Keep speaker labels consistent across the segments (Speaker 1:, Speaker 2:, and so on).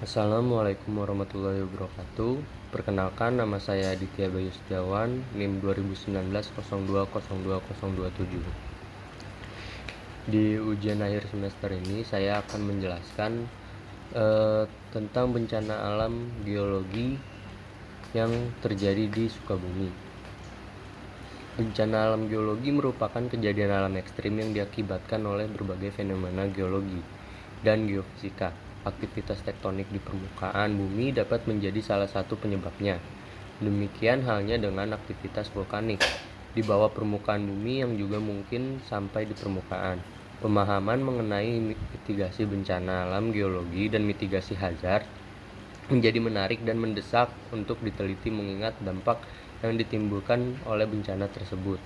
Speaker 1: Assalamualaikum warahmatullahi wabarakatuh. Perkenalkan, nama saya Aditya Bayu Setiawan, NIM 2019 020227. Di ujian akhir semester ini saya akan menjelaskan tentang bencana alam geologi yang terjadi di Sukabumi. Bencana alam geologi merupakan kejadian alam ekstrim yang diakibatkan oleh berbagai fenomena geologi dan geofisika. Aktivitas tektonik di permukaan bumi dapat menjadi salah satu penyebabnya. Demikian halnya dengan aktivitas vulkanik di bawah permukaan bumi yang juga mungkin sampai di permukaan. Pemahaman mengenai mitigasi bencana alam geologi dan mitigasi hazard menjadi menarik dan mendesak untuk diteliti mengingat dampak yang ditimbulkan oleh bencana tersebut.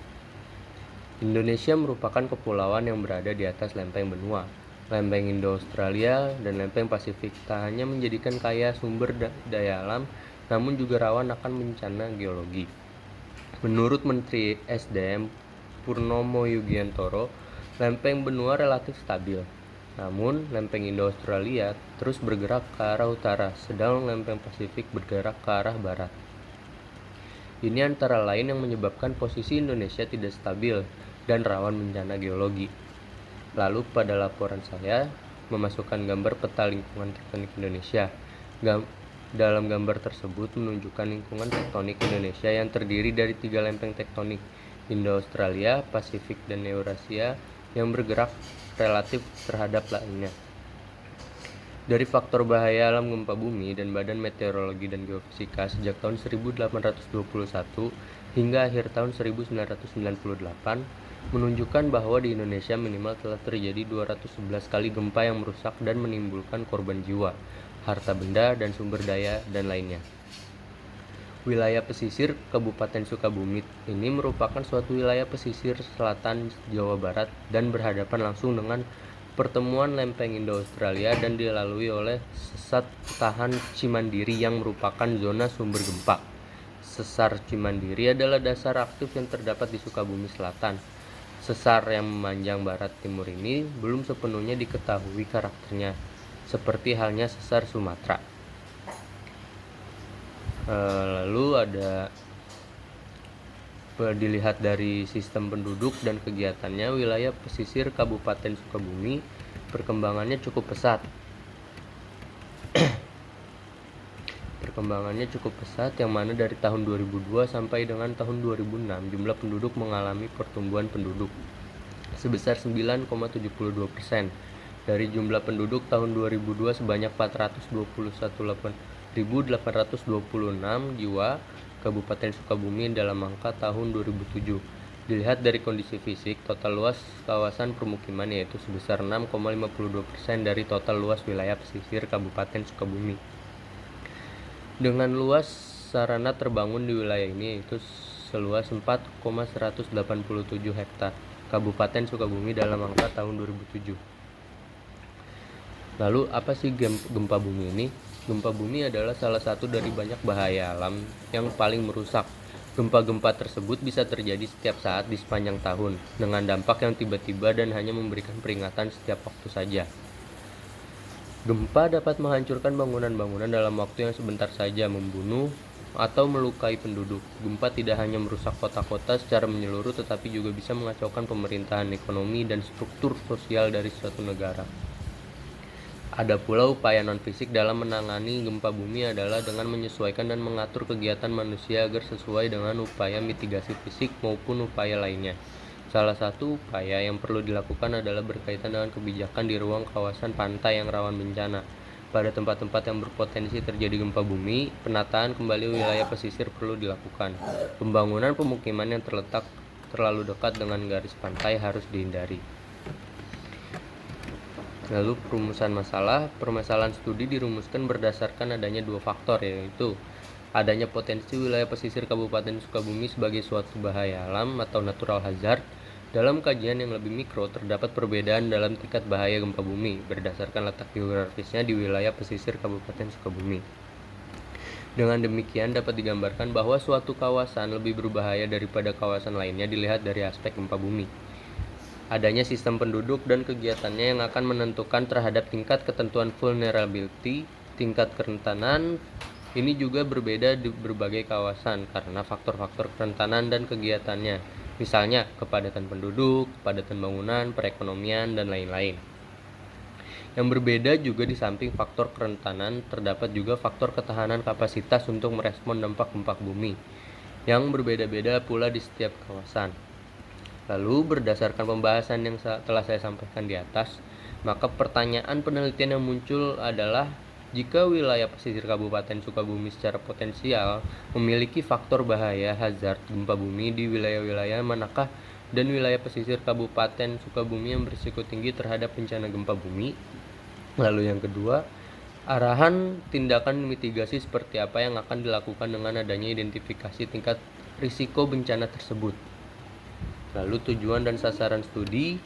Speaker 1: Indonesia merupakan kepulauan yang berada di atas lempeng benua, lempeng Indo-Australia, dan lempeng Pasifik. Tak hanya menjadikan kaya sumber daya alam, namun juga rawan akan bencana geologi. Menurut Menteri SDM Purnomo Yugiantoro, lempeng benua relatif stabil. Namun, lempeng Indo-Australia terus bergerak ke arah utara, sedang lempeng Pasifik bergerak ke arah barat. Ini antara lain yang menyebabkan posisi Indonesia tidak stabil dan rawan bencana geologi. Lalu pada laporan saya memasukkan gambar peta lingkungan tektonik Indonesia. Dalam gambar tersebut menunjukkan lingkungan tektonik Indonesia yang terdiri dari 3 lempeng tektonik, Indo-Australia, Pasifik, dan Eurasia, yang bergerak relatif terhadap lainnya. Dari faktor bahaya alam gempa bumi dan Badan Meteorologi dan Geofisika sejak tahun 1821 hingga akhir tahun 1998 menunjukkan bahwa di Indonesia minimal telah terjadi 211 kali gempa yang merusak dan menimbulkan korban jiwa, harta benda, dan sumber daya, dan lainnya. Wilayah pesisir Kabupaten Sukabumi ini merupakan suatu wilayah pesisir selatan Jawa Barat dan berhadapan langsung dengan pertemuan lempeng Indo-Australia dan dilalui oleh sesar tahan Cimandiri yang merupakan zona sumber gempa. Sesar Cimandiri adalah dasar aktif yang terdapat di Sukabumi Selatan. Sesar yang memanjang barat timur ini belum sepenuhnya diketahui karakternya, seperti halnya sesar Sumatera. Lalu ada dilihat dari sistem penduduk dan kegiatannya, wilayah pesisir Kabupaten Sukabumi perkembangannya cukup pesat. Yang mana dari tahun 2002 sampai dengan tahun 2006 jumlah penduduk mengalami pertumbuhan penduduk sebesar 9,72%. Dari jumlah penduduk tahun 2002 sebanyak 421.826 jiwa, Kabupaten Sukabumi dalam angka tahun 2007. Dilihat dari kondisi fisik, total luas kawasan permukiman yaitu sebesar 6,52% dari total luas wilayah pesisir Kabupaten Sukabumi. Dengan luas sarana terbangun di wilayah ini yaitu seluas 4,187 hektar. Kabupaten Sukabumi dalam angka tahun 2007. Lalu apa sih gempa bumi ini? Gempa bumi adalah salah satu dari banyak bahaya alam yang paling merusak. Gempa-gempa tersebut bisa terjadi setiap saat di sepanjang tahun, dengan dampak yang tiba-tiba dan hanya memberikan peringatan setiap waktu saja. Gempa dapat menghancurkan bangunan-bangunan dalam waktu yang sebentar saja, membunuh atau melukai penduduk. Gempa tidak hanya merusak kota-kota secara menyeluruh, tetapi juga bisa mengacaukan pemerintahan, ekonomi, dan struktur sosial dari suatu negara. Ada pula upaya non-fisik dalam menangani gempa bumi adalah dengan menyesuaikan dan mengatur kegiatan manusia agar sesuai dengan upaya mitigasi fisik maupun upaya lainnya. Salah satu upaya yang perlu dilakukan adalah berkaitan dengan kebijakan di ruang kawasan pantai yang rawan bencana. Pada tempat-tempat yang berpotensi terjadi gempa bumi, penataan kembali wilayah pesisir perlu dilakukan. Pembangunan pemukiman yang terletak terlalu dekat dengan garis pantai harus dihindari. Lalu perumusan masalah. Permasalahan studi dirumuskan berdasarkan adanya 2 faktor, yaitu adanya potensi wilayah pesisir Kabupaten Sukabumi sebagai suatu bahaya alam atau natural hazard. Dalam kajian yang lebih mikro, terdapat perbedaan dalam tingkat bahaya gempa bumi berdasarkan letak geografisnya di wilayah pesisir Kabupaten Sukabumi. Dengan demikian dapat digambarkan bahwa suatu kawasan lebih berbahaya daripada kawasan lainnya dilihat dari aspek gempa bumi. Adanya sistem penduduk dan kegiatannya yang akan menentukan terhadap tingkat ketentuan vulnerability Tingkat kerentanan ini juga berbeda di berbagai kawasan karena faktor-faktor kerentanan dan kegiatannya, misalnya kepadatan penduduk, kepadatan bangunan, perekonomian, dan lain-lain. Yang berbeda juga di samping faktor kerentanan, terdapat juga faktor ketahanan kapasitas untuk merespon dampak gempa bumi, yang berbeda-beda pula di setiap kawasan. Lalu berdasarkan pembahasan yang telah saya sampaikan di atas, maka pertanyaan penelitian yang muncul adalah jika wilayah pesisir Kabupaten Sukabumi secara potensial memiliki faktor bahaya hazard gempa bumi di wilayah-wilayah manakah, dan wilayah pesisir Kabupaten Sukabumi yang berisiko tinggi terhadap bencana gempa bumi. Lalu yang kedua, arahan tindakan mitigasi seperti apa yang akan dilakukan dengan adanya identifikasi tingkat risiko bencana tersebut. Lalu tujuan dan sasaran studi.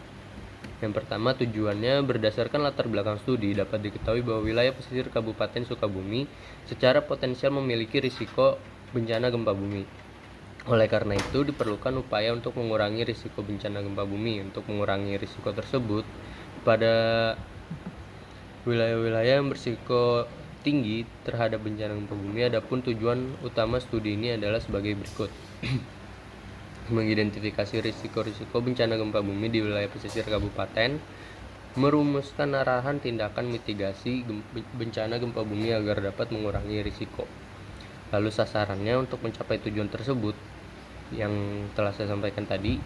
Speaker 1: Yang pertama, tujuannya berdasarkan latar belakang studi dapat diketahui bahwa wilayah pesisir Kabupaten Sukabumi secara potensial memiliki risiko bencana gempa bumi. Oleh karena itu, diperlukan upaya untuk mengurangi risiko bencana gempa bumi. Untuk mengurangi risiko tersebut pada wilayah-wilayah yang berisiko tinggi terhadap bencana gempa bumi, adapun tujuan utama studi ini adalah sebagai berikut. Mengidentifikasi risiko-risiko bencana gempa bumi di wilayah pesisir kabupaten, merumuskan arahan tindakan mitigasi bencana gempa bumi agar dapat mengurangi risiko. Lalu sasarannya untuk mencapai tujuan tersebut yang telah saya sampaikan tadi,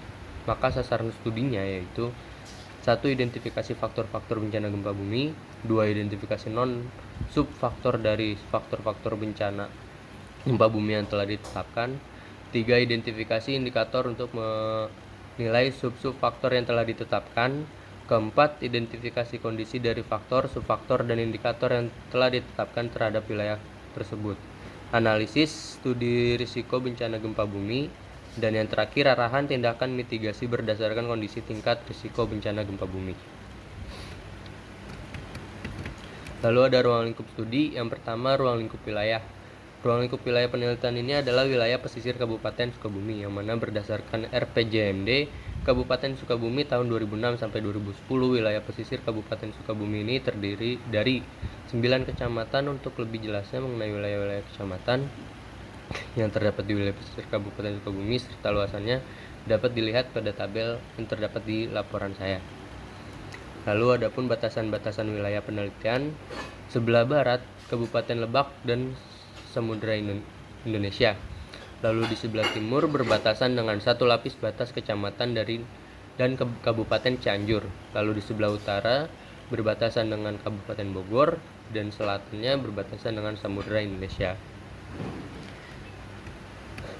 Speaker 1: maka sasaran studinya yaitu 1. Identifikasi faktor-faktor bencana gempa bumi. 2. Identifikasi non-subfaktor dari faktor-faktor bencana gempa bumi yang telah ditetapkan. 3. Identifikasi indikator untuk menilai sub-subfaktor yang telah ditetapkan. 4. Identifikasi kondisi dari faktor, subfaktor, dan indikator yang telah ditetapkan terhadap wilayah tersebut. Analisis studi risiko bencana gempa bumi. Dan yang terakhir, arahan tindakan mitigasi berdasarkan kondisi tingkat risiko bencana gempa bumi. Lalu ada ruang lingkup studi. Yang pertama, ruang lingkup wilayah. Ruang lingkup wilayah penelitian ini adalah wilayah pesisir Kabupaten Sukabumi, yang mana berdasarkan RPJMD Kabupaten Sukabumi tahun 2006 sampai 2010, wilayah pesisir Kabupaten Sukabumi ini terdiri dari 9 kecamatan. Untuk lebih jelasnya mengenai wilayah-wilayah kecamatan yang terdapat di wilayah pesisir Kabupaten Sukabumi serta luasannya dapat dilihat pada tabel yang terdapat di laporan saya. Lalu adapun batasan-batasan wilayah penelitian, sebelah barat Kabupaten Lebak dan Samudra Indonesia. Lalu di sebelah timur berbatasan dengan satu lapis batas kecamatan dan Kabupaten Cianjur. Lalu di sebelah utara berbatasan dengan Kabupaten Bogor dan selatannya berbatasan dengan Samudra Indonesia.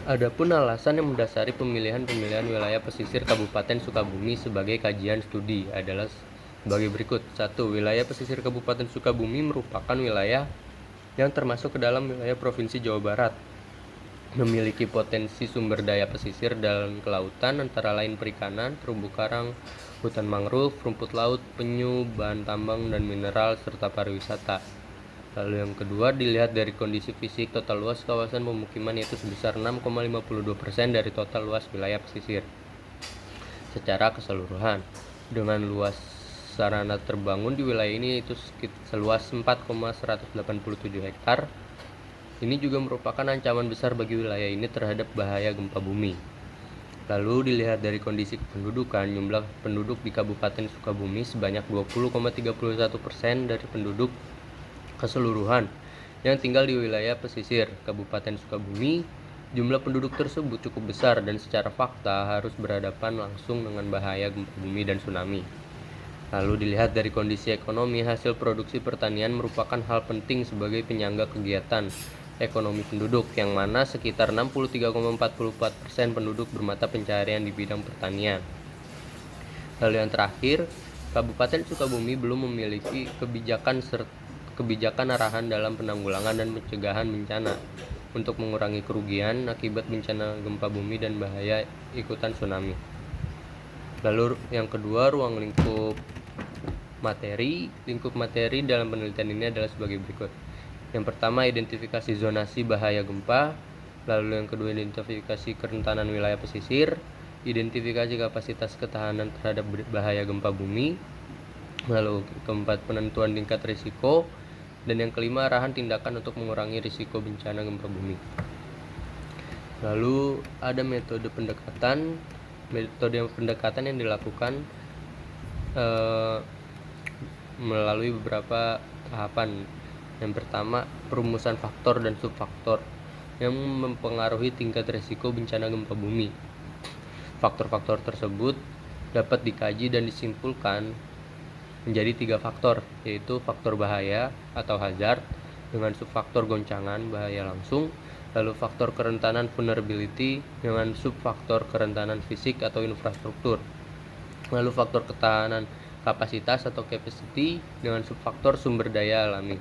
Speaker 1: Adapun alasan yang mendasari pemilihan wilayah pesisir Kabupaten Sukabumi sebagai kajian studi adalah sebagai berikut. 1. Wilayah pesisir Kabupaten Sukabumi merupakan wilayah yang termasuk ke dalam wilayah Provinsi Jawa Barat. Memiliki potensi sumber daya pesisir dan kelautan antara lain perikanan, terumbu karang, hutan mangrove, rumput laut, penyu, bahan tambang dan mineral, serta pariwisata. Lalu yang kedua, dilihat dari kondisi fisik, total luas kawasan pemukiman yaitu sebesar 6,52% dari total luas wilayah pesisir secara keseluruhan, dengan luas sarana terbangun di wilayah ini itu seluas 4,187 hektar. Ini juga merupakan ancaman besar bagi wilayah ini terhadap bahaya gempa bumi. Lalu dilihat dari kondisi kependudukan, jumlah penduduk di Kabupaten Sukabumi sebanyak 20,31% dari penduduk keseluruhan yang tinggal di wilayah pesisir Kabupaten Sukabumi. Jumlah penduduk tersebut cukup besar dan secara fakta harus berhadapan langsung dengan bahaya gempa bumi dan tsunami. Lalu dilihat dari kondisi ekonomi, hasil produksi pertanian merupakan hal penting sebagai penyangga kegiatan ekonomi penduduk, yang mana sekitar 63,44% penduduk bermata pencaharian di bidang pertanian. Lalu yang terakhir, Kabupaten Sukabumi belum memiliki kebijakan arahan dalam penanggulangan dan pencegahan bencana untuk mengurangi kerugian akibat bencana gempa bumi dan bahaya ikutan tsunami. Lalu yang kedua, ruang lingkup materi. Lingkup materi dalam penelitian ini adalah sebagai berikut. Yang pertama, identifikasi zonasi bahaya gempa. Lalu yang kedua, identifikasi kerentanan wilayah pesisir. Identifikasi kapasitas ketahanan terhadap bahaya gempa bumi. Lalu keempat, penentuan tingkat risiko. Dan yang kelima, arahan tindakan untuk mengurangi risiko bencana gempa bumi. Lalu ada metode pendekatan yang dilakukan melalui beberapa tahapan. Yang pertama, perumusan faktor dan subfaktor yang mempengaruhi tingkat risiko bencana gempa bumi. Faktor-faktor tersebut dapat dikaji dan disimpulkan menjadi 3 faktor, yaitu faktor bahaya atau hazard dengan subfaktor goncangan bahaya langsung, lalu faktor kerentanan vulnerability dengan subfaktor kerentanan fisik atau infrastruktur, lalu faktor ketahanan kapasitas atau capacity dengan subfaktor sumber daya alami.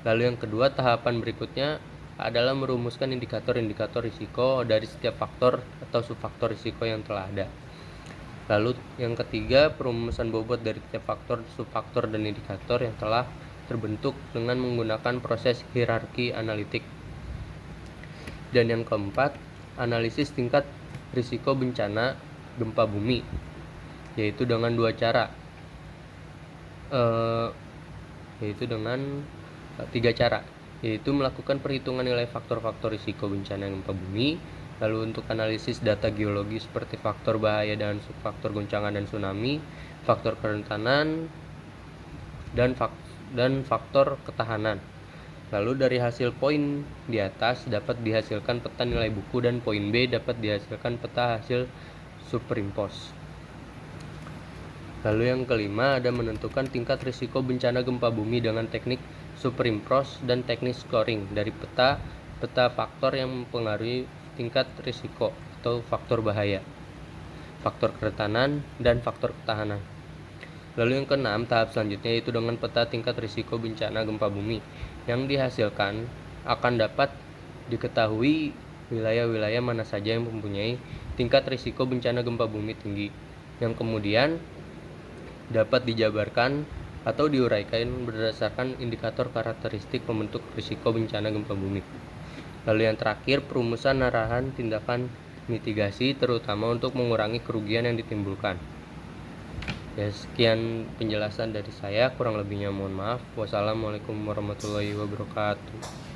Speaker 1: Lalu yang kedua, tahapan berikutnya adalah merumuskan indikator-indikator risiko dari setiap faktor atau subfaktor risiko yang telah ada. Lalu yang ketiga, perumusan bobot dari setiap faktor, subfaktor, dan indikator yang telah terbentuk dengan menggunakan proses hierarki analitik. Dan yang keempat, analisis tingkat risiko bencana gempa bumi, yaitu dengan 2 cara, yaitu dengan 3 cara, yaitu melakukan perhitungan nilai faktor-faktor risiko bencana gempa bumi, lalu untuk analisis data geologi seperti faktor bahaya dan subfaktor goncangan dan tsunami, faktor kerentanan, dan faktor ketahanan. Lalu dari hasil poin di atas dapat dihasilkan peta nilai buku, dan poin B dapat dihasilkan peta hasil superimpose. Lalu yang kelima, ada menentukan tingkat risiko bencana gempa bumi dengan teknik superimpose dan teknik scoring dari peta faktor yang mempengaruhi tingkat risiko atau faktor bahaya, faktor kerentanan, dan faktor ketahanan. Lalu yang keenam, tahap selanjutnya yaitu dengan peta tingkat risiko bencana gempa bumi. Yang dihasilkan akan dapat diketahui wilayah-wilayah mana saja yang mempunyai tingkat risiko bencana gempa bumi tinggi, yang kemudian dapat dijabarkan atau diuraikan berdasarkan indikator karakteristik pembentuk risiko bencana gempa bumi. Lalu yang terakhir, perumusan arahan tindakan mitigasi terutama untuk mengurangi kerugian yang ditimbulkan. Ya, sekian penjelasan dari saya, kurang lebihnya mohon maaf. Wassalamualaikum warahmatullahi wabarakatuh.